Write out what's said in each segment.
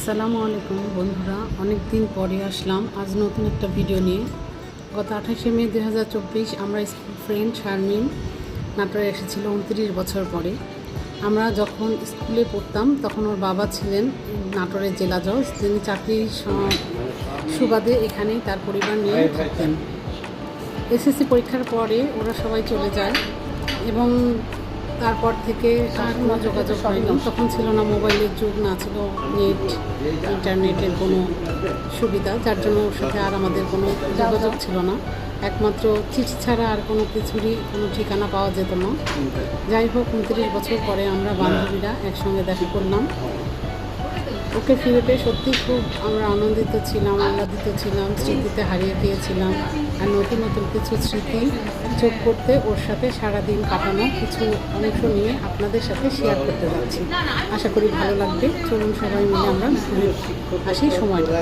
আসসালামু আলাইকুম বন্ধুরা, অনেক দিন পরে আসলাম আজ নতুন একটা ভিডিও নিয়ে। গত 28শে মে 2024 আমরা স্কুল ফ্রেন্ড শারমিন নাটোরে এসেছিল 29 বছর পরে। আমরা যখন স্কুলে পড়তাম তখন ওর বাবা ছিলেন নাটোরের জেলা জজ, তিনি চাকরির সুবাদে এখানেই তার পরিবার নিয়ে থাকতেন। এসএসসি পরীক্ষার পরে ওরা সবাই চলে যায় এবং তারপর থেকে আর কোনো যোগাযোগ হয়নি। তখন ছিল না মোবাইলের যুগ, না ছিল নেট ইন্টারনেটের কোনো সুবিধা, যার জন্য ওর সাথে আর আমাদের কোনো যোগাযোগ ছিল না। একমাত্র চিঠি ছাড়া আর কোনো কিছুরই কোনো ঠিকানা পাওয়া যেত না। যাই হোক, 29 বছর পরে আমরা বান্ধবীরা একসঙ্গে দেখা করলাম। ওকে ফিরে পেয়ে সত্যিই খুব আমরা আনন্দিত ছিলাম, আহ্লাদিত ছিলাম, স্মৃতিতে হারিয়ে গিয়েছিলাম। আর নতুন নতুন কিছু স্মৃতি যোগ করতে ওর সাথে সারাদিন কাটানো কিছু অংশ নিয়ে আপনাদের সাথে শেয়ার করতে যাচ্ছি। আশা করি ভালো লাগবে। চলুন সবাই মিলে আমরা ঘুরে আসি সময়টা।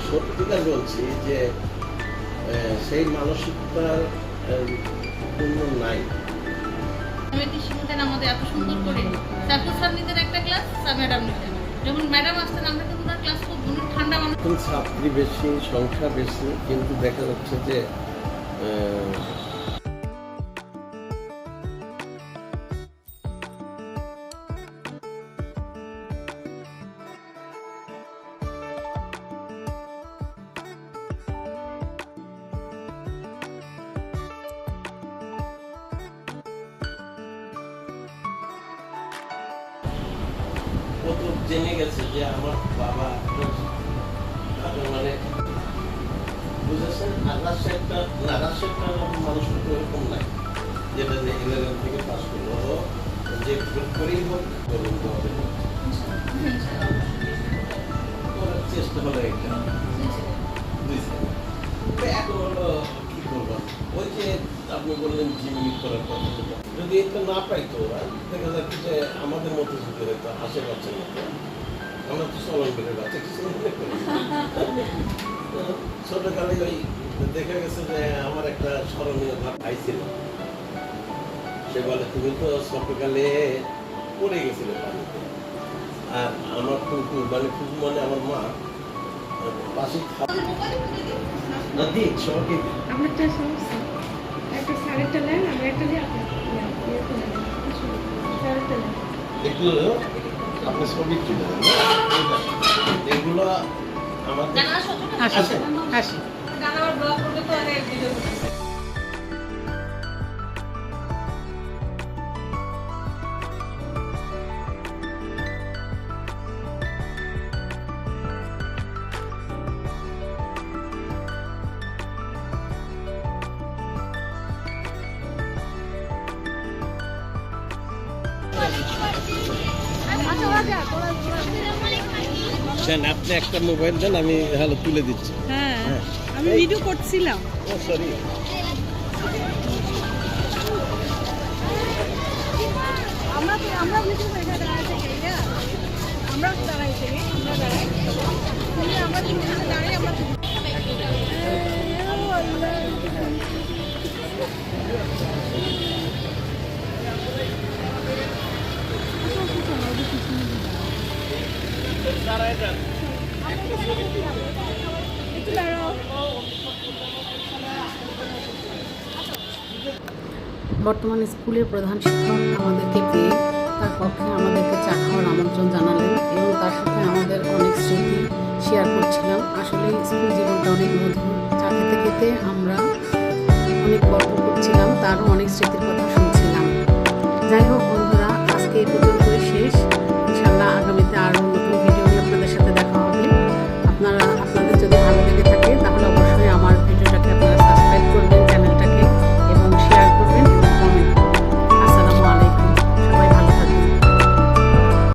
সত্যিকার বলছি যে সেই মানসিকতার কোনো নাই। আমাদের এত সুন্দর করে তারপর স্যার নিতেন একটা ক্লাস, স্যার ম্যাডাম নিতেন। যখন ম্যাডাম আসতেন আমরা কিন্তু ওনার ক্লাস খুব ঠান্ডা মানুষ। ছাত্রী বেশি, সংখ্যা বেশি, কিন্তু দেখা যাচ্ছে যে জেনে গেছে যে আমার বাবা মানে বুঝেছেন। আর রাজশাহীটা না, রাজশাহীটা মানুষ তো এরকম নাই যেটা যে 11 থেকে পাস করলো, যে করেই হোক করুন তোমাদের চেষ্টা হলো একটা বুঝছেন। এখন হলো কি করবো, ওই যে আপনি বললেন জিম্মি করার কথা, যদি এটা না পাইতো ওরা, দেখা যাচ্ছে যে আমাদের মতো যদি হয়তো হাসে বাচ্চার মতো, আমরা তো সবাই করে বাচ্চা কিছু মনে করি। ছোটকালে ওই দেখা গেছে যে আমার একটা স্মরণীয় ভাব আইছিল, সে বলে তুমি তো ছোটকালে পড়ে গেছিলে পানিতে। আর আমার কুকুর মানে আমার মা পাশে না দিক সবাইকে এগুলো আপনি ছবি তুলে দেন, এগুলো আমাদের হাসি আপনি একটা মোবাইল দেন, আমি হ্যালো তুলে দিচ্ছি। হ্যাঁ, আমি ভিডিও করছিলাম। ও সরি, আমরা ভিডিও করে দাঁড়াই থেকে আমরা দাঁড়াই থেকে আমরা দাঁড়াই আমরা বর্তমানে স্কুলের প্রধান শিক্ষক আমাদেরকে পেয়ে তার পক্ষে আমাদেরকে চা খাওয়ার আমন্ত্রণ জানালেন এবং তার সাথে আমাদের অনেক স্মৃতি শেয়ার করছিলাম। আসলে স্কুল জীবনটা অনেক মধুর, চা খেতে খেতে আমরা অনেক গল্প করছিলাম, তারও অনেক স্মৃতির কথা শুনছিলাম। যাই হোক বন্ধুরা, আজকে এই পর্যন্ত